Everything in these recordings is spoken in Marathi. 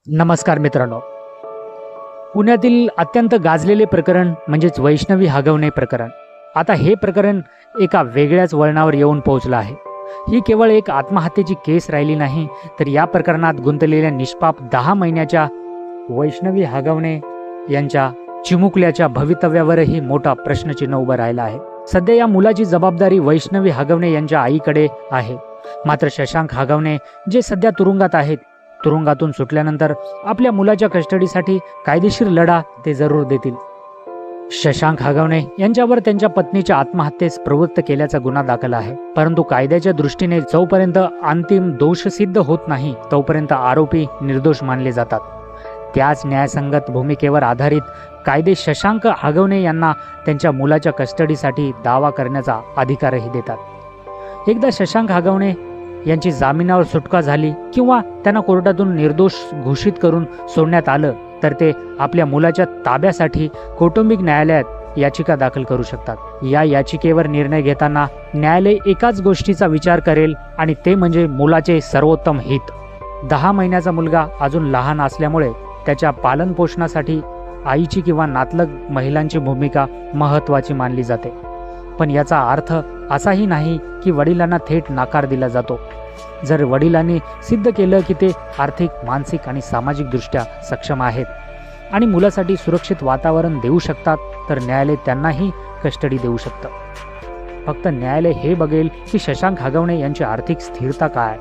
नमस्कार मित्रांनो. पुण्यातील अत्यंत गाजलेले प्रकरण म्हणजेच वैष्णवी हगवणे प्रकरण. आता हे प्रकरण एका वेगळ्याच वळणावर येऊन पोहोचलं आहे. ही केवळ एक आत्महत्येची केस राहिली नाही, तर या प्रकरणात गुंतलेल्या निष्पाप 10 महिन्याच्या वैष्णवी हगवणे यांच्या चिमुकल्याच्या भवितव्यावरही मोठा प्रश्नचिन्ह उभं राहिलं आहे. सध्या या मुलाची जबाबदारी वैष्णवी हगवणे यांच्या आईकडे आहे. मात्र शशांक हगवणे जे सध्या तुरुंगात आहेत, तुरुंगातून सुटल्यानंतर आपल्या मुलाच्या कस्टडीसाठी कायदेशीर लढा ते जरूर देतील. शशांक हगवणे यांच्यावर त्यांच्या पत्नीच्या आत्महत्येस प्रवृत्त केल्याचा गुन्हा दाखल आहे. परंतु कायद्याच्या दृष्टीने जोपर्यंत अंतिम दोष सिद्ध होत नाही तोपर्यंत आरोपी निर्दोष मानले जातात. त्याच न्यायसंगत भूमिकेवर आधारित कायदे शशांक हगवणे यांना त्यांच्या मुलाच्या कस्टडीसाठी दावा करण्याचा अधिकारही देतात. एकदा शशांक हगवणे यांची जामिनावर सुटका झाली किंवा त्यांना कोर्टातून निर्दोष घोषित करून सोडण्यात आलं तर ते आपल्या मुलाच्या ताब्यासाठी कौटुंबिक न्यायालयात याचिका दाखल करू शकतात. या याचिकेवर निर्णय घेताना न्यायालय एकाच गोष्टीचा विचार करेल आणि ते म्हणजे मुलाचे सर्वोत्तम हित. 10 महिन्याचा मुलगा अजून लहान असल्यामुळे त्याच्या पालनपोषणासाठी आईची किंवा नातलग महिलांची भूमिका महत्त्वाची मानली जाते. पण याचा अर्थ असाही नाही की वडिलांना थेट नकार दिला जातो. जर वडिलांनी सिद्ध केलं की ते आर्थिक, मानसिक आणि सामाजिकदृष्ट्या सक्षम आहेत आणि मुलासाठी सुरक्षित वातावरण देऊ शकतात तर न्यायालय त्यांनाही कस्टडी देऊ शकतं. फक्त न्यायालय हे बघेल की शशांक हगवणे यांची आर्थिक स्थिरता काय,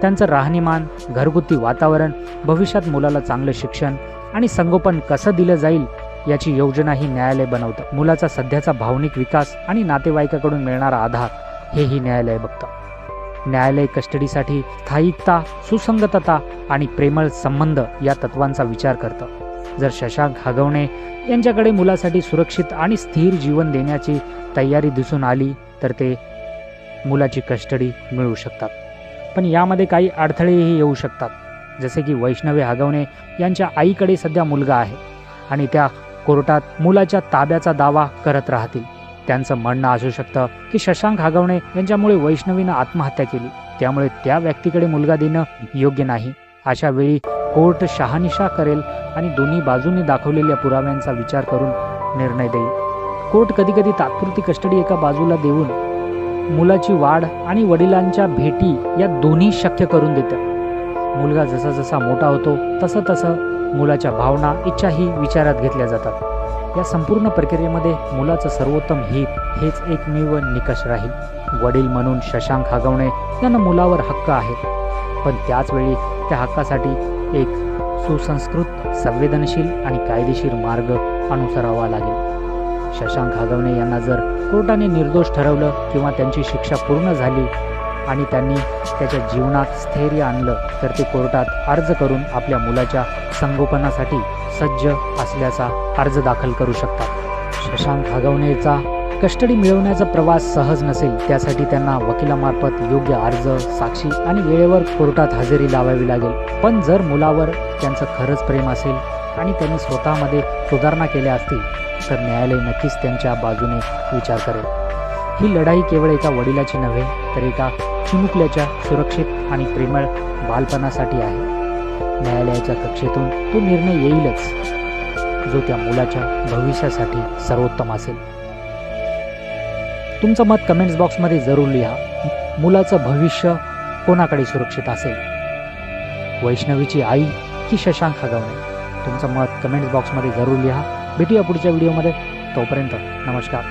त्यांचं राहणीमान, घरगुती वातावरण, भविष्यात मुलाला चांगलं शिक्षण आणि संगोपन कसं दिलं जाईल याची योजनाही न्यायालय बनवतं. मुलाचा सध्याचा भावनिक विकास आणि नातेवाईकाकडून मिळणारा आधार हेही न्यायालय बघतं. न्यायालय कस्टडीसाठी स्थायिकता, सुसंगतता आणि प्रेमळ संबंध या तत्वांचा विचार करतं. जर शशांक हगवणे यांच्याकडे मुलासाठी सुरक्षित आणि स्थिर जीवन देण्याची तयारी दिसून आली तर ते मुलाची कस्टडी मिळवू शकतात. पण यामध्ये काही अडथळेही येऊ शकतात. जसे की वैष्णवी हगवणे यांच्या आईकडे सध्या मुलगा आहे आणि त्या कोर्टात मुलाच्या ताब्याचा दावा करत राहतील. त्यांचं म्हणणं असू शकतं की शशांक हगवणे यांच्यामुळे वैष्णवीनं आत्महत्या केली, त्यामुळे त्या व्यक्तीकडे मुलगा देणं योग्य नाही. अशा वेळी कोर्ट शहानिशा करेल आणि दोन्ही बाजूंनी दाखवलेल्या पुराव्यांचा विचार करून निर्णय देईल. कोर्ट कधीकधी तात्पुरती कस्टडी एका बाजूला देऊन मुलाची वाढ आणि वडिलांच्या भेटी या दोन्ही शक्य करून देतं. मुलगा जसा जसा मोठा होतो तसं तसं मुलाच्या भावना, इच्छाही विचारात घेतल्या जातात. या संपूर्ण प्रक्रियेमध्ये मुलाचं सर्वोत्तम हित हेच एकमेव निकष राहील. वडील म्हणून शशांक हगवणे यांना मुलावर हक्क आहे, पण त्याचवेळी त्या हक्कासाठी एक सुसंस्कृत, संवेदनशील आणि कायदेशीर मार्ग अनुसरावा लागेल. शशांक हगवणे यांना जर कोर्टाने निर्दोष ठरवलं किंवा त्यांची शिक्षा पूर्ण झाली आणि त्यांनी त्याच्या जीवनात स्थैर्य आणलं तर ते कोर्टात अर्ज करून आपल्या मुलाच्या संगोपनासाठी सज्ज असल्याचा अर्ज दाखल करू शकतात. शशांक हगवणेचा कस्टडी मिळवण्याचा प्रवास सहज नसेल, त्यासाठी त्यांना वकिलामार्फत योग्य अर्ज, साक्षी आणि वेळेवर कोर्टात हजेरी लावावी लागेल. पण जर मुलावर त्यांचं खरंच प्रेम असेल आणि त्यांनी स्वतःमध्ये सुधारणा केल्या असतील तर न्यायालय नक्कीच त्यांच्या बाजूने विचार करेल. ही लढाई केवळ एका वडिलाची नव्हे तर एका चिमुकल्याच्या सुरक्षित आणि प्रेमळ बालपणासाठी आहे. न्यायालयाच्या कक्षेतून तो निर्णय येईलच जो त्या मुलाच्या भविष्यासाठी सर्वोत्तम असेल. तुमचं मत कमेंट्स बॉक्समध्ये जरूर लिहा. मुलाचं भविष्य कोणाकडे सुरक्षित असेल, वैष्णवीची आई की शशांक हगवणे? तुमचं मत कमेंट्स बॉक्समध्ये जरूर लिहा. भेटूया पुढच्या व्हिडिओमध्ये. तोपर्यंत नमस्कार.